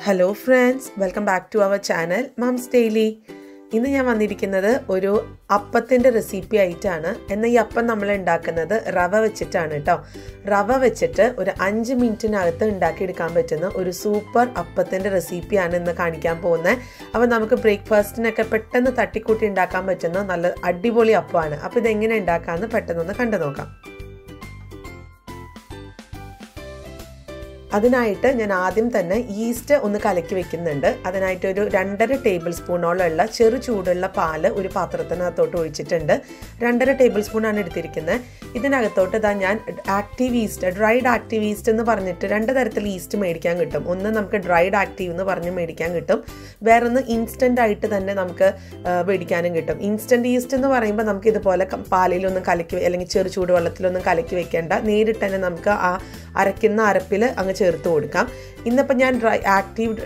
Hello friends, welcome back to our channel Mom's Daily. ഇന്ന് ഞാൻ വന്നിരിക്കുന്നത് ഒരു അപ്പത്തിന്റെ റെസിപ്പി ആയിട്ടാണ്. എന്നാൽ ഈ അപ്പം നമ്മൾ ഉണ്ടാക്കുന്നത് റവ വെച്ചിട്ടാണ് ട്ടോ. റവ വെച്ചിട്ട് ഒരു 5 മിനിറ്റിനകത്ത് ഉണ്ടാക്കി എടുക്കാൻ പറ്റുന്ന ഒരു സൂപ്പർ അപ്പത്തിന്റെ റെസിപ്പിയാണ് ഇന്ന് കാണിക്കാൻ പോകുന്നത്. അപ്പോൾ നമുക്ക് ബ്രേക്ക്ഫാസ്റ്റിനൊക്കെ പെട്ടെന്ന് തട്ടിക്കൂട്ടി ഉണ്ടാക്കാൻ പറ്റുന്ന നല്ല അടിപൊളി അപ്പമാണ്. അപ്പോൾ ഇത് എങ്ങനെ ഉണ്ടാക്കാമെന്ന് പെട്ടെന്ന് കണ്ടു നോക്കാം. അതിനായിട്ട് ഞാൻ ആദ്യം തന്നെ ഈസ്റ്റ് ഒന്ന് കലക്കി വെക്കുന്നുണ്ട്. അതിനായിട്ട് ഒരു 2.5 ടേബിൾ സ്പൂണോളമുള്ള ചെറു ചൂടുള്ള പാല് ഒരു പാത്രത്തിനകത്തോട്ട് ഒഴിച്ചിട്ടുണ്ട്. 2.5 ടേബിൾ സ്പൂണാണ് എടുത്തിരിക്കുന്നത്. ഇതിനകത്തോട്ട് ഇതാ ഞാൻ active east, dried active east എന്ന് പറഞ്ഞിട്ട് 2 തരത്തിൽ ഈസ്റ്റ് മേടിക്കാൻ കിട്ടും. ഒന്ന് നമുക്ക് ഡ്രൈഡ് ആക്റ്റീവ് എന്ന് പറഞ്ഞ് മേടിക്കാൻ കിട്ടും, വേറൊന്ന് ഇൻസ്റ്റൻ്റ് ആയിട്ട് തന്നെ നമുക്ക് മേടിക്കാനും കിട്ടും. ഇൻസ്റ്റൻറ്റ് ഈസ്റ്റ് എന്ന് പറയുമ്പോൾ നമുക്ക് ഇതുപോലെ പാലിലൊന്നും കലക്കി അല്ലെങ്കിൽ ചെറു ചൂടുവെള്ളത്തിലൊന്നും കലക്കി വെക്കേണ്ട, നേരിട്ട് തന്നെ നമുക്ക് ആ അരയ്ക്കുന്ന അരപ്പിൽ അങ്ങ് ചേർത്ത് കൊടുക്കാം. ഇന്നിപ്പോൾ ഞാൻ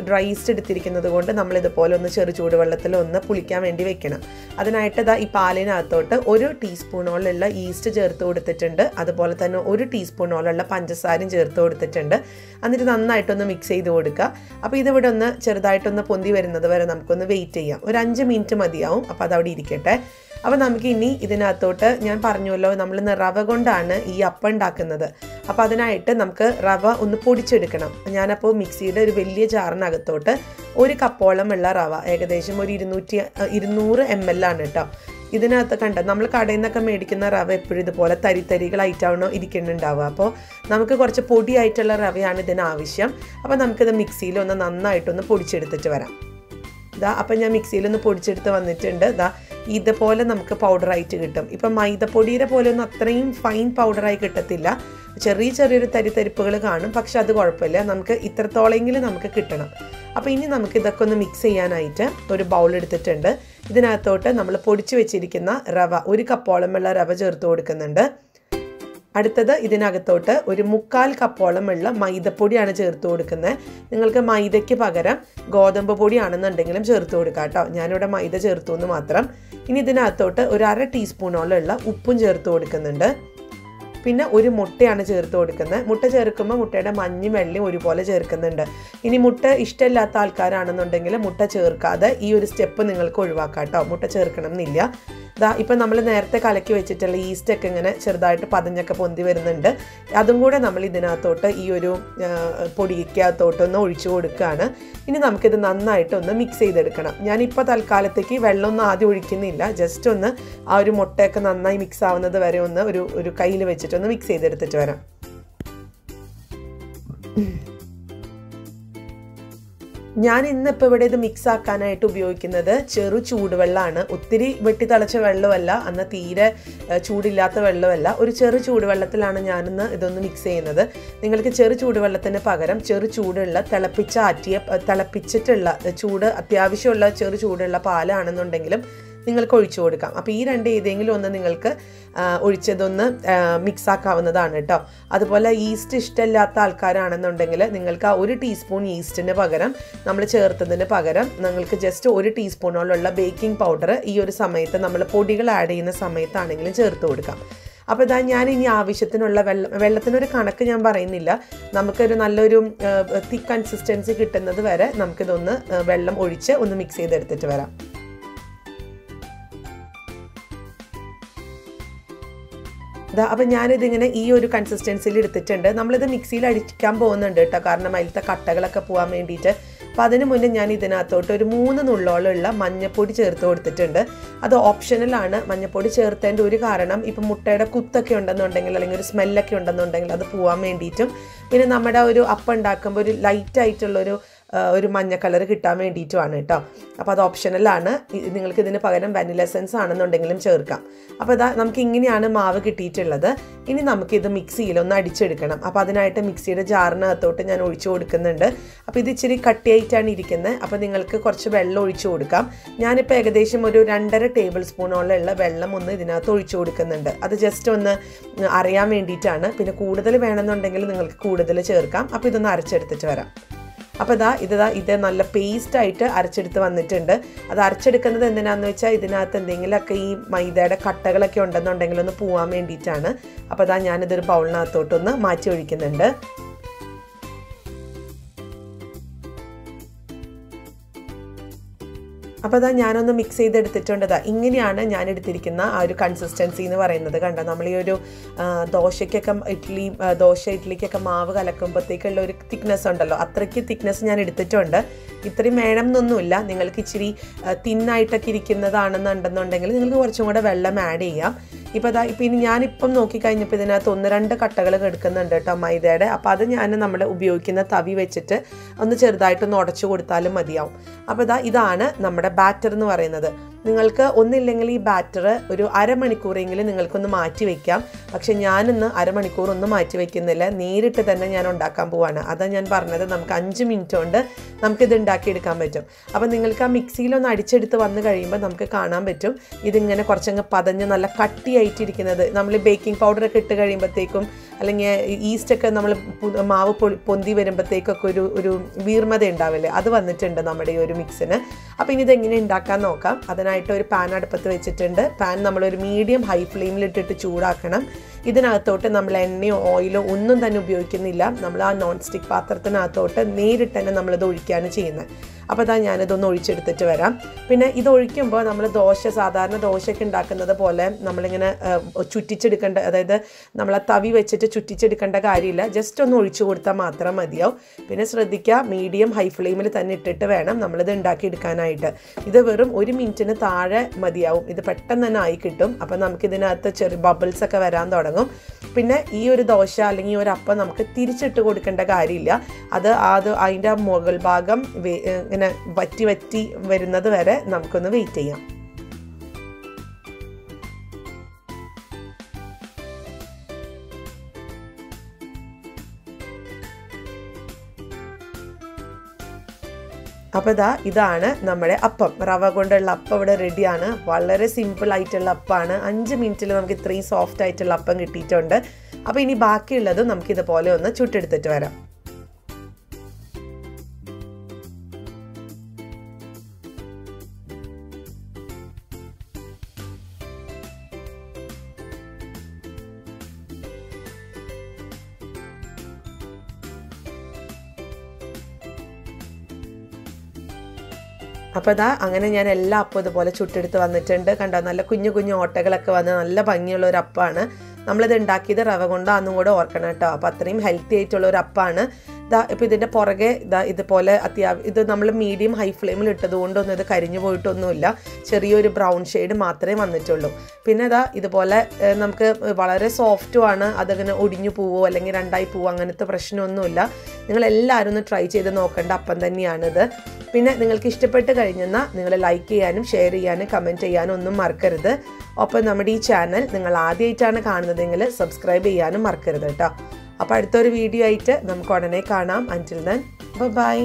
ഡ്രൈ ഈസ്റ്റ് എടുത്തിരിക്കുന്നത് കൊണ്ട് നമ്മളിതുപോലെ ഒന്ന് ചെറു ചൂടുവെള്ളത്തിൽ ഒന്ന് പുളിക്കാൻ വേണ്ടി വെക്കണം. അതിനായിട്ട് ഈ പാലിനകത്തോട്ട് 1 ടീസ്പൂണോളമുള്ള ഈസ്റ്റ് ചേർത്ത് കൊടുത്തിട്ടുണ്ട്. അതുപോലെ തന്നെ 1 ടീസ്പൂണോളമുള്ള പഞ്ചസാരയും ചേർത്ത് കൊടുത്തിട്ടുണ്ട്. എന്നിട്ട് നന്നായിട്ടൊന്ന് മിക്സ് ചെയ്ത് കൊടുക്കുക. അപ്പോൾ ഇതിവിടെ ഒന്ന് ചെറുതായിട്ടൊന്ന് പൊന്തി വരുന്നത് വരെ നമുക്കൊന്ന് വെയിറ്റ് ചെയ്യാം. ഒരു 5 മിനിറ്റ് മതിയാവും. അപ്പോൾ അതവിടെ ഇരിക്കട്ടെ. അപ്പോൾ നമുക്ക് ഇനി ഇതിനകത്തോട്ട് ഞാൻ പറഞ്ഞല്ലോ നമ്മൾ റവ കൊണ്ടാണ് ഈ അപ്പം ഉണ്ടാക്കുന്നത്. അപ്പോൾ അതിനായിട്ട് നമുക്ക് റവ ഒന്ന് പൊടിച്ചെടുക്കണം. ഞാനപ്പോൾ മിക്സിയുടെ ഒരു വലിയ ജാറിനകത്തോട്ട് 1 കപ്പോളം ഉള്ള റവ, ഏകദേശം ഒരു 200 ml ആണ് കേട്ടോ. ഇതിനകത്ത് കണ്ട നമ്മൾ കടയിൽ നിന്നൊക്കെ മേടിക്കുന്ന റവ എപ്പോഴും ഇതുപോലെ തരികളായിട്ടാണോ ഇരിക്കുന്നുണ്ടാവുക. അപ്പോൾ നമുക്ക് കുറച്ച് പൊടിയായിട്ടുള്ള റവയാണ് ഇതിന് ആവശ്യം. അപ്പോൾ നമുക്കിത് മിക്സിയിൽ ഒന്ന് നന്നായിട്ടൊന്ന് പൊടിച്ചെടുത്തിട്ട് വരാം. അപ്പം ഞാൻ മിക്സിയിലൊന്ന് പൊടിച്ചെടുത്ത് വന്നിട്ടുണ്ട്. ഇതുപോലെ നമുക്ക് പൗഡറായിട്ട് കിട്ടും. ഇപ്പം മൈദപ്പൊടിയുടെ പോലെ ഒന്നും അത്രയും ഫൈൻ പൗഡറായി കിട്ടത്തില്ല. ചെറിയൊരു തരിപ്പുകൾ കാണും, പക്ഷെ അത് കുഴപ്പമില്ല. നമുക്ക് ഇത്രത്തോളെങ്കിലും നമുക്ക് കിട്ടണം. അപ്പോൾ ഇനി നമുക്ക് ഇതൊക്കെ ഒന്ന് മിക്സ് ചെയ്യാനായിട്ട് ഒരു ബൗൾ എടുത്തിട്ടുണ്ട്. ഇതിനകത്തോട്ട് നമ്മൾ പൊടിച്ച് വെച്ചിരിക്കുന്ന റവ, 1 കപ്പോളമുള്ള റവ ചേർത്ത് കൊടുക്കുന്നുണ്ട്. അടുത്തത് ഇതിനകത്തോട്ട് ഒരു 1/4 കപ്പോളമുള്ള മൈദപ്പൊടിയാണ് ചേർത്ത് കൊടുക്കുന്നത്. നിങ്ങൾക്ക് മൈദയ്ക്ക് പകരം ഗോതമ്പ് പൊടിയാണെന്നുണ്ടെങ്കിലും ചേർത്ത് കൊടുക്കാം കേട്ടോ. ഞാനിവിടെ മൈദ ചേർത്തു എന്ന് മാത്രം. ഇനി ഇതിനകത്തോട്ട് ഒരു 1/2 ടീസ്പൂണോളമുള്ള ഉപ്പും ചേർത്ത് കൊടുക്കുന്നുണ്ട്. പിന്നെ 1 മുട്ടയാണ് ചേർത്ത് കൊടുക്കുന്നത്. മുട്ട ചേർക്കുമ്പോൾ മുട്ടയുടെ മഞ്ഞയും വെള്ളയും ഒരുപോലെ ചേർക്കുന്നുണ്ട്. ഇനി മുട്ട ഇഷ്ടമില്ലാത്ത ആൾക്കാരാണെന്നുണ്ടെങ്കിൽ മുട്ട ചേർക്കാതെ ഈ ഒരു സ്റ്റെപ്പ് നിങ്ങൾക്ക് ഒഴിവാക്കാം കേട്ടോ. മുട്ട ചേർക്കണം എന്നില്ല. ഇപ്പം നമ്മൾ നേരത്തെ കലക്കി വെച്ചിട്ടുള്ള ഈസ്റ്റൊക്കെ ഇങ്ങനെ ചെറുതായിട്ട് പതഞ്ഞൊക്കെ പൊന്തി വരുന്നുണ്ട്. അതും കൂടെ നമ്മൾ ഇതിനകത്തോട്ട് ഈ ഒരു പൊടിക്കകത്തോട്ടൊന്ന് ഒഴിച്ചു കൊടുക്കുകയാണ്. ഇനി നമുക്കിത് നന്നായിട്ടൊന്ന് മിക്സ് ചെയ്തെടുക്കണം. ഞാനിപ്പോൾ തൽക്കാലത്തേക്ക് വെള്ളമൊന്നും ആദ്യം ഒഴിക്കുന്നില്ല. ജസ്റ്റ് ഒന്ന് ആ ഒരു മുട്ടയൊക്കെ നന്നായി മിക്സ് ആവുന്നത് വരെ ഒന്ന് ഒരു കയ്യിൽ വെച്ചിട്ടൊന്ന് മിക്സ് ചെയ്തെടുത്തിട്ട് വരാം. ഞാൻ ഇന്നിപ്പോൾ ഇവിടെ ഇത് മിക്സ് ആക്കാനായിട്ട് ഉപയോഗിക്കുന്നത് ചെറു ചൂടുവെള്ളമാണ്. ഒത്തിരി വെട്ടി തിളച്ച വെള്ളമല്ല, എന്നാൽ തീരെ ചൂടില്ലാത്ത വെള്ളമല്ല. ഒരു ചെറു ചൂടുവെള്ളത്തിലാണ് ഞാനിന്ന് ഇതൊന്ന് മിക്സ് ചെയ്യുന്നത്. നിങ്ങൾക്ക് ചെറു ചൂടുവെള്ളത്തിന് പകരം ചെറു ചൂടുള്ള തിളപ്പിച്ചിട്ടുള്ള ചൂട് അത്യാവശ്യമുള്ള ചെറു ചൂടുള്ള പാലാണെന്നുണ്ടെങ്കിലും നിങ്ങൾക്ക് ഒഴിച്ചു കൊടുക്കാം. അപ്പോൾ ഈ 2 ഏതെങ്കിലും ഒന്ന് നിങ്ങൾക്ക് ഒഴിച്ചതൊന്ന് മിക്സ് ആക്കാവുന്നതാണ് കേട്ടോ. അതുപോലെ ഈസ്റ്റ് ഇഷ്ടമില്ലാത്ത ആൾക്കാരാണെന്നുണ്ടെങ്കിൽ നിങ്ങൾക്ക് ആ 1 ടീസ്പൂൺ ഈസ്റ്റിന് പകരം നമ്മൾ ചേർത്തതിന് പകരം നിങ്ങൾക്ക് ജസ്റ്റ് 1 ടീസ്പൂണോളമുള്ള ബേക്കിംഗ് പൗഡർ ഈ ഒരു സമയത്ത് നമ്മൾ പൊടികൾ ആഡ് ചെയ്യുന്ന സമയത്താണെങ്കിലും ചേർത്ത് കൊടുക്കാം. അപ്പോൾ ഞാൻ ഇനി ആവശ്യത്തിനുള്ള വെള്ളത്തിനൊരു കണക്ക് ഞാൻ പറയുന്നില്ല. നമുക്കൊരു നല്ലൊരു തിക്ക് കൺസിസ്റ്റൻസി കിട്ടുന്നത് വരെ നമുക്കിതൊന്ന് വെള്ളം ഒഴിച്ച് ഒന്ന് മിക്സ് ചെയ്തെടുത്തിട്ട് വരാം. അപ്പം ഞാനിതിങ്ങനെ ഈ ഒരു കൺസിസ്റ്റൻസിയിൽ എടുത്തിട്ടുണ്ട്. നമ്മളിത് മിക്സിയിൽ അടിക്കാൻ പോകുന്നുണ്ട് കേട്ടോ, കാരണം അതിലത്തെ കട്ടകളൊക്കെ പോകാൻ വേണ്ടിയിട്ട്. അപ്പോൾ അതിന് മുന്നേ ഞാൻ ഇതിനകത്തോട്ട് ഒരു 3 നുള്ളോളമുള്ള മഞ്ഞപ്പൊടി ചേർത്ത് കൊടുത്തിട്ടുണ്ട്. അത് ഓപ്ഷണലാണ്. മഞ്ഞപ്പൊടി ചേർത്തതിൻ്റെ ഒരു കാരണം ഇപ്പം മുട്ടയുടെ കുത്തൊക്കെ ഉണ്ടെന്നുണ്ടെങ്കിൽ അല്ലെങ്കിൽ ഒരു സ്മെല്ലൊക്കെ ഉണ്ടെന്നുണ്ടെങ്കിൽ അത് പോകാൻ വേണ്ടിയിട്ടും പിന്നെ നമ്മുടെ ഒരു അപ്പം ഉണ്ടാക്കുമ്പോൾ ഒരു ലൈറ്റായിട്ടുള്ളൊരു മഞ്ഞ കളർ കിട്ടാൻ വേണ്ടിയിട്ടുമാണ് കേട്ടോ. അപ്പോൾ അത് ഓപ്ഷണലാണ്. നിങ്ങൾക്ക് ഇതിന് പകരം വാനില എസൻസ് ആണെന്നുണ്ടെങ്കിലും ചേർക്കാം. അപ്പോൾ നമുക്ക് ഇങ്ങനെയാണ് മാവ് കിട്ടിയിട്ടുള്ളത്. ഇനി നമുക്കിത് മിക്സിയിലൊന്ന് അടിച്ചെടുക്കണം. അപ്പോൾ അതിനായിട്ട് മിക്സിയുടെ ജാറിനകത്തോട്ട് ഞാൻ ഒഴിച്ചു കൊടുക്കുന്നുണ്ട്. അപ്പോൾ ഇത് ഇച്ചിരി കട്ടിയായിട്ടാണ് ഇരിക്കുന്നത്. അപ്പോൾ നിങ്ങൾക്ക് കുറച്ച് വെള്ളം ഒഴിച്ചു കൊടുക്കാം. ഞാനിപ്പോൾ ഏകദേശം ഒരു 2.5 ടേബിൾ സ്പൂണോളമുള്ള വെള്ളം ഒന്ന് ഇതിനകത്ത് ഒഴിച്ചു കൊടുക്കുന്നുണ്ട്. അത് ജസ്റ്റ് ഒന്ന് അറിയാൻ വേണ്ടിയിട്ടാണ്. പിന്നെ കൂടുതൽ വേണമെന്നുണ്ടെങ്കിൽ നിങ്ങൾക്ക് കൂടുതൽ ചേർക്കാം. അപ്പോൾ ഇതൊന്ന് അരച്ചെടുത്തിട്ട് വരാം. അപ്പോൾ ഇത് നല്ല പേസ്റ്റായിട്ട് അരച്ചെടുത്ത് വന്നിട്ടുണ്ട്. അത് അരച്ചെടുക്കുന്നത് എന്തിനാണെന്ന് വെച്ചാൽ ഇതിനകത്ത് എന്തെങ്കിലുമൊക്കെ ഈ മൈദയുടെ കട്ടകളൊക്കെ ഉണ്ടെന്നുണ്ടെങ്കിൽ ഒന്ന് പോകാൻ വേണ്ടിയിട്ടാണ്. അപ്പോൾ ഞാനിതൊരു ബൗളിനകത്തോട്ടൊന്ന് മാറ്റി ഒഴിക്കുന്നുണ്ട്. അപ്പോൾ അതാ ഞാനൊന്ന് മിക്സ് ചെയ്തെടുത്തിട്ടുണ്ട്. ഇങ്ങനെയാണ് ഞാൻ എടുത്തിരിക്കുന്ന ആ ഒരു കൺസിസ്റ്റൻസി എന്ന് പറയുന്നത്. കണ്ടോ, നമ്മൾ ഈ ഒരു ദോശയ്ക്കൊക്കെ ഇഡ്ഡലിക്കൊക്കെ മാവ് കലക്കുമ്പോഴത്തേക്കുള്ള ഒരു തിക്നെസ് ഉണ്ടല്ലോ, അത്രയ്ക്ക് തിക്നെസ് ഞാൻ എടുത്തിട്ടുണ്ട്. ഇത്രയും വേണം എന്നൊന്നുമില്ല. നിങ്ങൾക്ക് ഇച്ചിരി തിന്നായിട്ടൊക്കെ ഇരിക്കുന്നതാണെന്നുണ്ടെന്നുണ്ടെങ്കിൽ നിങ്ങൾക്ക് കുറച്ചും കൂടെ വെള്ളം ആഡ് ചെയ്യാം. ഇപ്പോൾ ഇനി ഞാനിപ്പം നോക്കിക്കഴിഞ്ഞപ്പോൾ ഇതിനകത്ത് 1-2 കട്ടകൾ എടുക്കുന്നുണ്ട് കേട്ടോ മൈദയുടെ. അപ്പോൾ അത് ഞാൻ നമ്മൾ ഉപയോഗിക്കുന്ന തവി വെച്ചിട്ട് ഒന്ന് ചെറുതായിട്ടൊന്ന് ഉടച്ചു കൊടുത്താലും മതിയാവും. അപ്പോൾ ഇതാണ് നമ്മുടെ ബാറ്റർ എന്ന് പറയുന്നത്. നിങ്ങൾക്ക് ഒന്നില്ലെങ്കിൽ ഈ ബാറ്റർ ഒരു അരമണിക്കൂറെങ്കിലും നിങ്ങൾക്കൊന്ന് മാറ്റി വയ്ക്കാം. പക്ഷെ ഞാനിന്ന് അരമണിക്കൂറൊന്നും മാറ്റി വയ്ക്കുന്നില്ല, നേരിട്ട് തന്നെ ഞാൻ ഉണ്ടാക്കാൻ പോവാണ്. അതാണ് ഞാൻ പറഞ്ഞത്, നമുക്ക് 5 മിനിറ്റ് കൊണ്ട് നമുക്കിത് ഉണ്ടാക്കിയെടുക്കാൻ പറ്റും. അപ്പോൾ നിങ്ങൾക്ക് ആ മിക്സിയിലൊന്ന് അടിച്ചെടുത്ത് വന്ന് കഴിയുമ്പോൾ നമുക്ക് കാണാൻ പറ്റും ഇതിങ്ങനെ കുറച്ചങ്ങ് പതഞ്ഞ് നല്ല കട്ടിയായിട്ടിരിക്കുന്നത്. നമ്മൾ ബേക്കിംഗ് പൗഡറൊക്കെ ഇട്ട് കഴിയുമ്പോഴത്തേക്കും അല്ലെങ്കിൽ ഈസ്റ്റൊക്കെ നമ്മൾ മാവ് പൊന്തി വരുമ്പോഴത്തേക്കൊക്കെ ഒരു വീർമത ഉണ്ടാവില്ലേ, അത് വന്നിട്ടുണ്ട് നമ്മുടെ ഈ ഒരു മിക്സിന്. അപ്പോൾ ഇനി ഇതെങ്ങനെ ഉണ്ടാക്കാൻ നോക്കാം. അതിനായിട്ട് ഒരു പാൻ അടുപ്പത്ത് വെച്ചിട്ടുണ്ട്. പാൻ നമ്മളൊരു മീഡിയം ഹൈ ഫ്ലെയിമിലിട്ടിട്ട് ചൂടാക്കണം. ഇതിനകത്തോട്ട് നമ്മൾ എണ്ണയോ ഓയിലോ ഒന്നും തന്നെ ഉപയോഗിക്കുന്നില്ല. നമ്മൾ ആ നോൺ സ്റ്റിക്ക് പാത്രത്തിനകത്തോട്ട് നേരിട്ട് തന്നെ നമ്മളിത് ഒഴിക്കുകയാണ് ചെയ്യുന്നത്. അപ്പോൾ ഞാനിതൊന്ന് ഒഴിച്ചെടുത്തിട്ട് വരാം. പിന്നെ ഇത് ഒഴിക്കുമ്പോൾ നമ്മൾ സാധാരണ ദോശയൊക്കെ ഉണ്ടാക്കുന്നത് പോലെ നമ്മളിങ്ങനെ ചുറ്റിച്ചെടുക്കേണ്ട, അതായത് നമ്മൾ ആ തവി വെച്ചിട്ട് ചുറ്റിച്ചെടുക്കേണ്ട കാര്യമില്ല. ജസ്റ്റ് ഒന്ന് ഒഴിച്ചു കൊടുത്താൽ മാത്രം മതിയാവും. പിന്നെ ശ്രദ്ധിക്കുക, മീഡിയം ഹൈ ഫ്ലെയിമിൽ തന്നെ ഇട്ടിട്ട് വേണം നമ്മളിത് ഉണ്ടാക്കിയെടുക്കാനായിട്ട്. ഇത് വെറും 1 മിനിറ്റിന് താഴെ മതിയാവും. ഇത് പെട്ടെന്ന് തന്നെ ആയി കിട്ടും. അപ്പോൾ നമുക്കിതിനകത്ത് ചെറിയ ബബിൾസ് ഒക്കെ വരാൻ തുടങ്ങും. പിന്നെ ഈ ഒരു ദോശ അല്ലെങ്കിൽ ഈ ഒരു അപ്പം നമുക്ക് തിരിച്ചിട്ട് കൊടുക്കേണ്ട കാര്യമില്ല. അതിൻ്റെ മുകൾ ഭാഗം ഇങ്ങനെ വറ്റി വരുന്നത് വരെ നമുക്കൊന്ന് വെയിറ്റ് ചെയ്യാം. അപ്പോൾ ഇതാണ് നമ്മുടെ അപ്പം. റവ കൊണ്ടുള്ള അപ്പം ഇവിടെ റെഡിയാണ്. വളരെ സിമ്പിൾ ആയിട്ടുള്ള അപ്പമാണ്. 5 മിനിറ്റിൽ നമുക്ക് ഇത്രയും സോഫ്റ്റ് ആയിട്ടുള്ള അപ്പം കിട്ടിയിട്ടുണ്ട്. അപ്പോൾ ഇനി ബാക്കിയുള്ളത് നമുക്കിതുപോലെ ഒന്ന് ചുട്ടെടുത്തിട്ട് വരാം. അപ്പോൾ അങ്ങനെ ഞാൻ എല്ലാ അപ്പം ഇതുപോലെ ചുട്ടെടുത്ത് വന്നിട്ടുണ്ട്. കണ്ടോ, നല്ല കുഞ്ഞു കുഞ്ഞു ഓട്ടകളൊക്കെ വന്ന് നല്ല ഭംഗിയുള്ള ഒരു അപ്പമാണ്. നമ്മളിത് ഉണ്ടാക്കിയത് റവ കൊണ്ടാണെന്നും കൂടെ ഓർക്കണം കേട്ടോ. അപ്പോൾ അത്രയും ഹെൽത്തി ആയിട്ടുള്ള ഒരു അപ്പമാണ്. ഇപ്പോൾ ഇതിൻ്റെ പുറകെ ഇതുപോലെ ഇത് നമ്മൾ മീഡിയം ഹൈ ഫ്ലെയിമിൽ ഇട്ടത് കൊണ്ടൊന്നും ഇത് കരിഞ്ഞു പോയിട്ടൊന്നുമില്ല. ചെറിയൊരു ബ്രൗൺ ഷെയ്ഡ് മാത്രമേ വന്നിട്ടുള്ളൂ. പിന്നെ ഇതുപോലെ നമുക്ക് വളരെ സോഫ്റ്റുമാണ്. അതങ്ങനെ ഒടിഞ്ഞു പോവോ അല്ലെങ്കിൽ രണ്ടായി പോവോ അങ്ങനത്തെ പ്രശ്നമൊന്നുമില്ല. നിങ്ങളെല്ലാവരും ഒന്ന് ട്രൈ ചെയ്ത് നോക്കേണ്ട അപ്പം തന്നെയാണിത്. പിന്നെ നിങ്ങൾക്ക് ഇഷ്ടപ്പെട്ട് കഴിഞ്ഞെന്നാൽ നിങ്ങൾ ലൈക്ക് ചെയ്യാനും ഷെയർ ചെയ്യാനും കമൻറ്റ് ചെയ്യാനും ഒന്നും മറക്കരുത്. ഒപ്പം നമ്മുടെ ഈ ചാനൽ നിങ്ങൾ ആദ്യമായിട്ടാണ് കാണുന്നതെങ്കിൽ സബ്സ്ക്രൈബ് ചെയ്യാനും മറക്കരുത് കേട്ടോ. അപ്പോൾ അടുത്തൊരു വീഡിയോ ആയിട്ട് നമുക്ക് ഉടനെ കാണാം. അൻറ്റിൽ ദെൻ ബൈ.